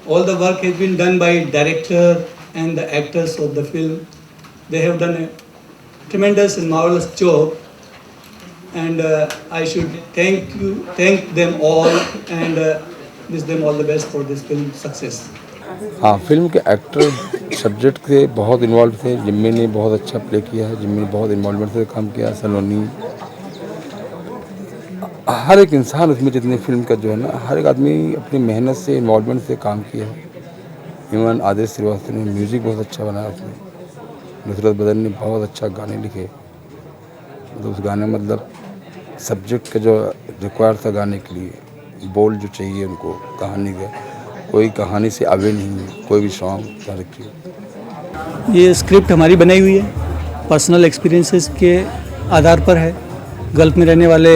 All the work has been done by director and the actors of the film. They have done a tremendous and marvelous job, and I should thank them all, and wish them all the best for this film success. हाँ, film के actor subject के बहुत involve थे। जिम्मी ने बहुत अच्छा play किया है, जिम्मी ने बहुत इन्वॉल्वमेंट से काम किया, सलोनी, हर एक इंसान उसमें जितने फिल्म का जो है ना, हर एक आदमी अपनी मेहनत से इन्वॉल्वमेंट से काम किया है। इवन आदेश श्रीवास्तव ने म्यूज़िक बहुत अच्छा बनाया उसमें। नुसरत बदर ने बहुत अच्छा गाने लिखे। मतलब उस गाने मतलब सब्जेक्ट का जो रिक्वायर था गाने के लिए, बोल जो चाहिए उनको कहानी का, कोई कहानी से आगे नहीं है, कोई भी सॉन्ग क्या रखिए। ये स्क्रिप्ट हमारी बनाई हुई है, पर्सनल एक्सपीरियंसेस के आधार पर है। गल्फ़ में रहने वाले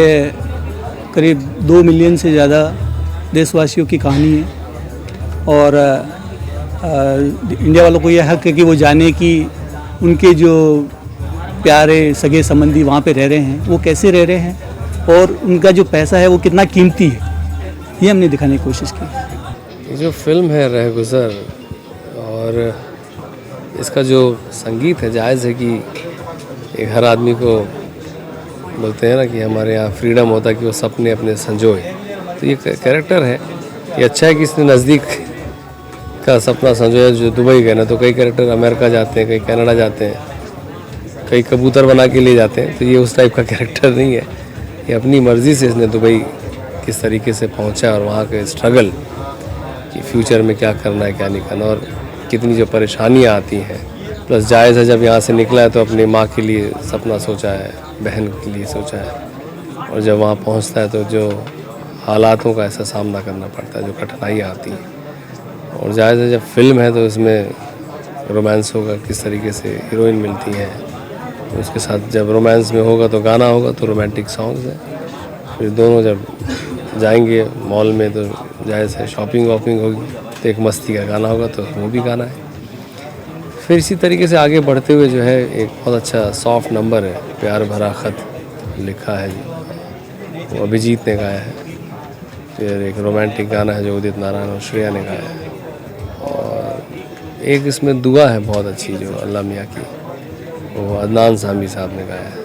करीब 2 मिलियन से ज़्यादा देशवासियों की कहानी है, और इंडिया वालों को यह हक है कि वो जाने कि उनके जो प्यारे सगे संबंधी वहाँ पे रह रहे हैं वो कैसे रह रहे हैं, और उनका जो पैसा है वो कितना कीमती है, ये हमने दिखाने की कोशिश की। जो फिल्म है रहगुज़र, और इसका जो संगीत है, जायज़ है कि एक हर आदमी को बोलते हैं ना कि हमारे यहाँ फ्रीडम होता है कि वो सपने अपने संजोए। तो ये कैरेक्टर है, ये अच्छा है कि इसने नज़दीक का सपना संजोया। जो दुबई गए ना, तो कई कैरेक्टर अमेरिका जाते हैं, कई कनाडा जाते हैं, कई कबूतर बना के ले जाते हैं। तो ये उस टाइप का कैरेक्टर नहीं है, ये अपनी मर्ज़ी से इसने दुबई किस तरीके से पहुँचा और वहाँ के स्ट्रगल कि फ्यूचर में क्या करना है क्या नहीं करना, और कितनी जो परेशानियाँ आती हैं। प्लस जायज़ है जब यहाँ से निकला है तो अपनी माँ के लिए सपना सोचा है, बहन के लिए सोचा है, और जब वहाँ पहुँचता है तो जो हालातों का ऐसा सामना करना पड़ता है, जो कठिनाइयाँ आती हैं। और जायज़ है जब फिल्म है तो इसमें रोमांस होगा, किस तरीके से हीरोइन मिलती है, उसके साथ जब रोमांस में होगा तो गाना होगा, तो रोमांटिक सॉन्ग्स हैं। फिर दोनों जब जाएंगे मॉल में तो जायज़ है शॉपिंग वॉपिंग होगी, तो एक मस्ती का गाना होगा तो वो भी गाना है। फिर इसी तरीके से आगे बढ़ते हुए जो है एक बहुत अच्छा सॉफ्ट नंबर है, प्यार भरा ख़त लिखा है, वो अभिजीत ने गाया है। फिर एक रोमांटिक गाना है जो उदित नारायण और श्रेया ने गाया है, और एक इसमें दुआ है बहुत अच्छी जो अल्लाह मियाँ की, वो अदनान सामी साहब ने गाया है।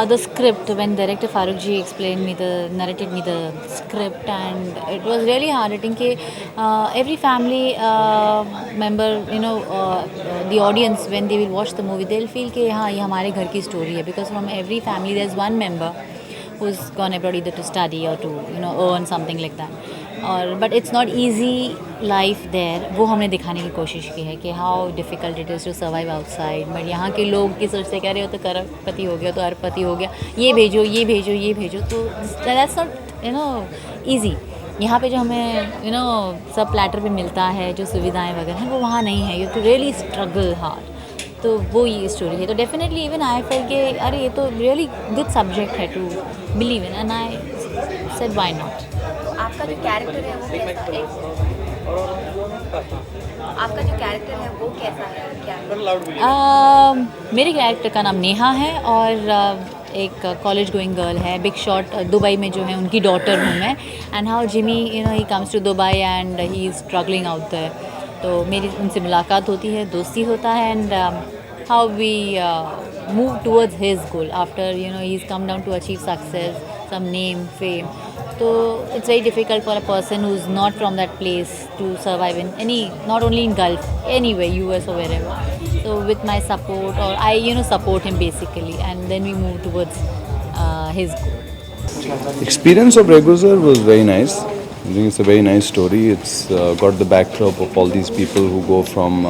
The script, when director Farooq ji narrated me the script, and it was really hard hitting कि every family member, the audience, when they will watch the movie, they'll feel कि हाँ ये हमारे घर की story है, because from every family there's one member who's gone abroad either to study or to earn something like that, और but it's not easy life there, वो हमने दिखाने की कोशिश की है कि how difficult it is to survive outside. But यहाँ के लोग की सोचते कह रहे हो तो करोड़पति हो गया तो अरबपति हो गया, ये भेजो ये भेजो ये भेजो, तो दैट्स नॉट ईजी। यहाँ पे जो हमें सब प्लेटर पे मिलता है, जो सुविधाएं वगैरह हैं वो वहाँ नहीं है, you to really struggle hard. तो वो ये स्टोरी है। तो डेफिनेटली इवन आई फेल कि अरे ये तो रियली गुड सब्जेक्ट है to believe in, and I said why not. आपका जो कैरेक्टर है वो कैसा है? आपका जो कैरेक्टर है वो कैसा है, क्या? मेरे कैरेक्टर का नाम नेहा है, और एक कॉलेज गोइंग गर्ल है। बिग शॉट दुबई में जो है उनकी डॉटर हूँ मैं, and how Jimmy he comes to Dubai and he is struggling out there. तो मेरी उनसे मुलाकात होती है, दोस्ती होता है, and how we move towards his goal after he is come down to achieve success, some name, fame. So it's very difficult for a person who's not from that place to survive in any, not only in Gulf, anywhere, US or wherever. So with my support, or I support him basically, and then we move towards his goal. Experience of Rahguzar was very nice. I think it's a very nice story. It's got the backdrop of all these people who go from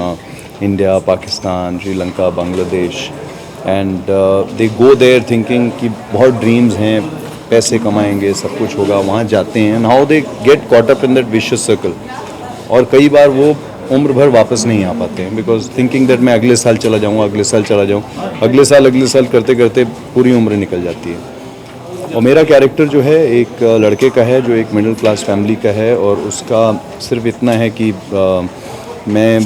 India, Pakistan, Sri Lanka, Bangladesh, and they go there thinking कि बहुत dreams हैं, पैसे कमाएंगे, सब कुछ होगा, वहाँ जाते हैं, and how they get caught up in that vicious circle, और कई बार वो उम्र भर वापस नहीं आ पाते हैं, बिकॉज थिंकिंग दैट मैं अगले साल चला जाऊँ, अगले साल चला जाऊँ, अगले साल करते करते पूरी उम्र निकल जाती है। और मेरा कैरेक्टर जो है एक लड़के का है जो एक मिडिल क्लास फैमिली का है, और उसका सिर्फ इतना है कि मैं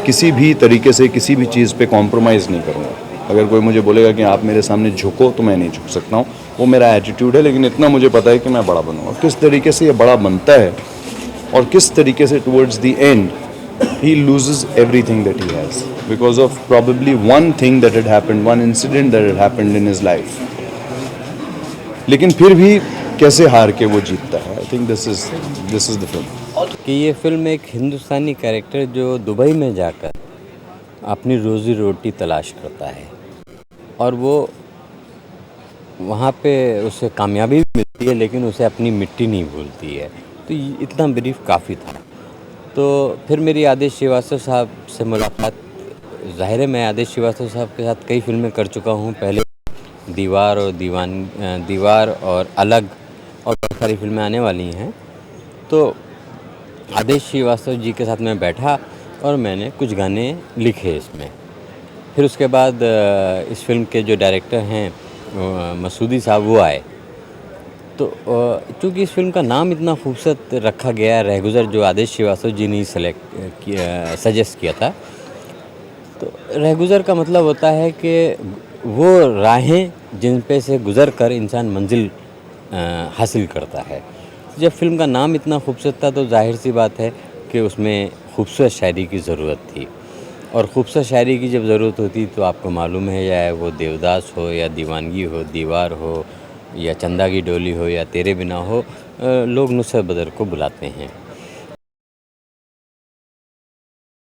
किसी भी तरीके से किसी भी चीज़ पे कॉम्प्रोमाइज़ नहीं करूँगा। अगर कोई मुझे बोलेगा कि आप मेरे सामने झुको तो मैं नहीं झुक सकता हूँ, वो मेरा एटीट्यूड है। लेकिन इतना मुझे पता है कि मैं बड़ा बनूँगा। किस तरीके से ये बड़ा बनता है और किस तरीके से towards the end he loses everything that he has because of probably one thing that had happened, one incident that had happened in his life. लेकिन फिर भी कैसे हार के वो जीतता है। I think this is the film. कि ये फिल्म एक हिंदुस्तानी कैरेक्टर जो दुबई में जाकर अपनी रोज़ी रोटी तलाश करता है और वो वहाँ पे उसे कामयाबी भी मिलती है, लेकिन उसे अपनी मिट्टी नहीं भूलती है। तो इतना ब्रीफ काफ़ी था। तो फिर मेरी आदेश श्रीवास्तव साहब से मुलाकात, ज़ाहिर है मैं आदेश श्रीवास्तव साहब के साथ कई फिल्में कर चुका हूँ पहले, दीवार और अलग और बहुत सारी फिल्में आने वाली हैं। तो आदेश श्रीवास्तव जी के साथ मैं बैठा और मैंने कुछ गाने लिखे इसमें। फिर उसके बाद इस फिल्म के जो डायरेक्टर हैं मसूदी साहब, वो आए। तो चूँकि इस फिल्म का नाम इतना खूबसूरत रखा गया है, रहगुज़र, जो आदेश श्रीवास्तव जी ने सजेस्ट किया था। तो रहगुज़र का मतलब होता है कि वो राहें जिन पे से गुज़र कर इंसान मंजिल हासिल करता है। जब फिल्म का नाम इतना खूबसूरत था तो जाहिर सी बात है कि उसमें खूबसूरत शायरी की ज़रूरत थी। और खूबसूरत शायरी की जब ज़रूरत होती तो आपको मालूम है, या वो देवदास हो या दीवानगी हो, दीवार हो या चंदा की डोली हो या तेरे बिना हो, लोग नुसरत बदर को बुलाते हैं।